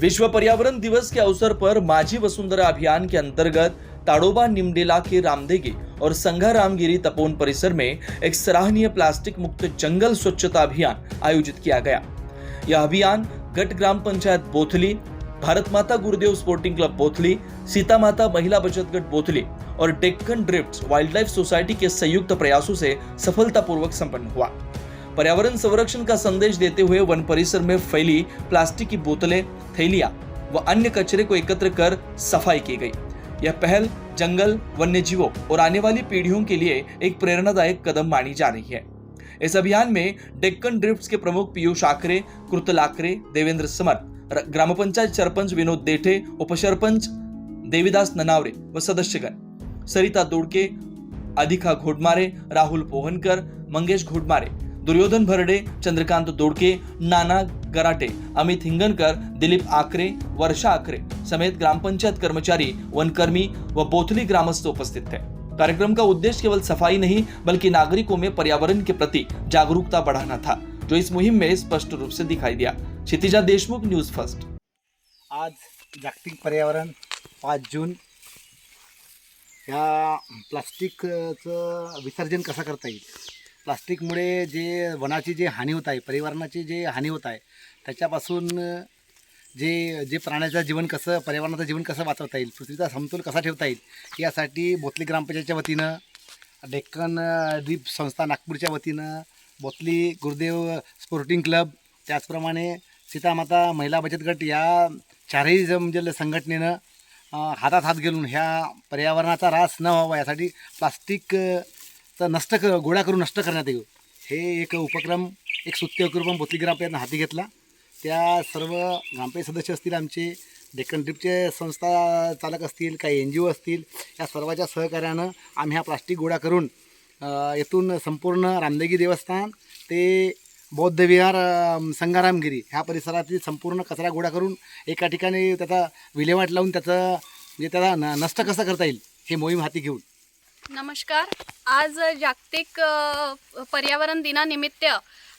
विश्व पर्यावरण दिवस के अवसर पर माझी वसुंधरा अभियान के अंतर्गत ताड़ोबा निमडेला के रामदेगी और संघारामगिरी तपोवन परिसर में एक सराहनीय प्लास्टिक मुक्त जंगल स्वच्छता अभियान आयोजित किया गया। यह अभियान गट ग्राम पंचायत बोथली, भारत माता गुरुदेव स्पोर्टिंग क्लब बोथली, सीता माता महिला बचत गट बोथली और डेक्कन ड्रिफ्ट्स वाइल्डलाइफ सोसाइटी के संयुक्त प्रयासों से सफलतापूर्वक संपन्न हुआ। पर्यावरण संरक्षण का संदेश देते हुए वन परिसर में फैली प्लास्टिक की बोतलें, थैलियां व अन्य कचरे को एकत्र कर सफाई की गई। यह पहल जंगल, वन्य जीवों और आने वाली पीढ़ियों के लिए एक प्रेरणादायक कदम मानी जा रही है। इस अभियान में डेक्कन ड्रिफ्ट्स के प्रमुख पीयूष आकरे, कृतल आकरे, देवेंद्र समर, ग्राम पंचायत सरपंच विनोद देठे, उपसरपंच देवीदास ननावरे व सदस्यगण सरिता दोड़के, अधिका घोडमारे, राहुल पोहनकर, मंगेश घोडमारे, दुर्योधन भरडे, चंद्रकांत दोड़के, नाना गराटे, अमित हिंगनकर, दिलीप आकरे, वर्षा आकरे समेत ग्राम पंचायत कर्मचारी, वनकर्मी व बोथली ग्रामस्थ उपस्थित थे। कार्यक्रम का उद्देश्य केवल सफाई नहीं बल्कि नागरिकों में पर्यावरण के प्रति जागरूकता बढ़ाना था, जो इस मुहिम में स्पष्ट रूप से दिखाई दिया। Kshitija Deshmukh, news first. आज जागतिक पर्यावरण 5 जून या प्लास्टिकचं विसर्जन कसं करता येईल, प्लास्टिकमुळे जे वनाची जे हानी होत आहे, पर्यावरणाची जे हानी होत आहे, त्याच्यापासून जे प्राण्याचं जीवन कसं, पर्यावरणाचं जीवन कसं वाचवता येईल, पृथ्वीचा समतोल कसा ठेवता येईल, यासाठी बोथली ग्रामपंचायतच्या वतीनं, डेक्कन ड्रिफ्ट संस्था नागपूरच्या वतीनं, बोथली गुरुदेव स्पोर्टिंग क्लब, त्याचप्रमाणे सीतामाता महिला बचत गट या चारही म्हणजे संघटनेनं हातात हात घालून ह्या पर्यावरणाचा ऱ्हास न व्हावा यासाठी प्लास्टिकचं गोळा करून नष्ट करण्यात येईल, हे एक उपक्रम, एक स्तुत्य उपक्रम बोथली ग्रामपंचायतनं हाती घेतला। त्या सर्व ग्रामपंचायत सदस्य असतील, आमचे डेक्कन ड्रिफ्टचे संस्था चालक असतील, काही NGO असतील, या सर्वांच्या सहकार्यानं आम्ही हा प्लास्टिक गोळा करून येथून संपूर्ण रामदेगी देवस्थान ते बौद्ध विहार, संघारामगिरी ह्या परिसरातील संपूर्ण कचरा गोळा करून एका ठिकाणी त्याचा विल्हेवाट लावून त्याचा नष्ट कसं करता येईल हे मोहीम हाती घेऊन। नमस्कार। आज जागतिक पर्यावरण दिनानिमित्त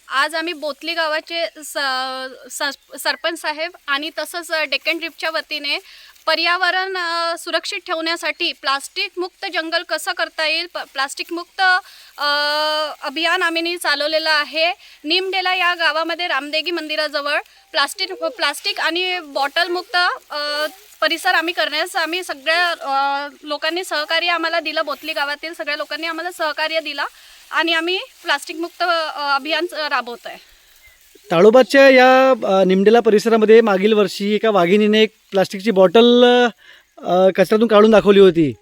आज आम्ही बोथली गावाचे सरपंच साहेब आणि तसंच डेक्कन ड्रिफ्टच्या वतीने पर्यावरण सुरक्षित ठेवण्यासाठी प्लास्टिक मुक्त जंगल कसं करता येईल, प्लास्टिक मुक्त अभियान आम्ही चालवलेलं आहे। निमडेला या गावामध्ये रामदेगी मंदिराजवळ प्लास्टिक आणि बॉटल मुक्त परिसर आम्ही करण्यास आम्ही सगळ्या लोकांनी सहकार्य आम्हाला दिलं, बोथली गावातील सगळ्या लोकांनी आम्हाला सहकार्य दिला आणि आम्ही प्लास्टिक मुक्त अभियान राबवत आहे। ताडोबाच्या या निमडेला परिसरामध्ये मागील वर्षी एका वाघिणीने एक प्लास्टिकची बॉटल कचऱ्यातून काढून दाखवली होती,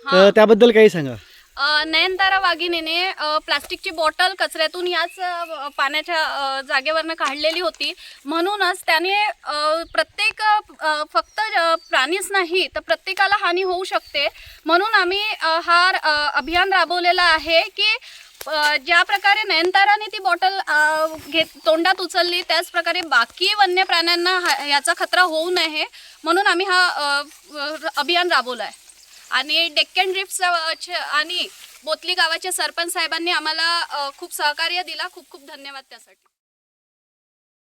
तर त्याबद्दल काही सांगा। नयनतारा वाघिणीने प्लास्टिकची बॉटल कचऱ्यातून याच पाण्याच्या जागेवरनं काढलेली होती, म्हणूनच त्याने प्रत्येक फक्त प्राणीच नाही तर प्रत्येकाला हानी होऊ शकते, म्हणून आम्ही हा अभियान राबवलेला आहे की ज्या प्रकारे नयनताराने ती बॉटल तोंडात उचलली त्याच प्रकारे बाकी वन्य प्राण्यांना याचा खतरा होऊ नये म्हणून आम्ही हा अभियान राबवलं आहे। आणि डेक्कन ड्रिफ्ट्स आणि बोथली गावाच्या सरपंच साहेबांनी आम्हाला खूप सहकार्य दिला, खूप खूप धन्यवाद त्यासाठी।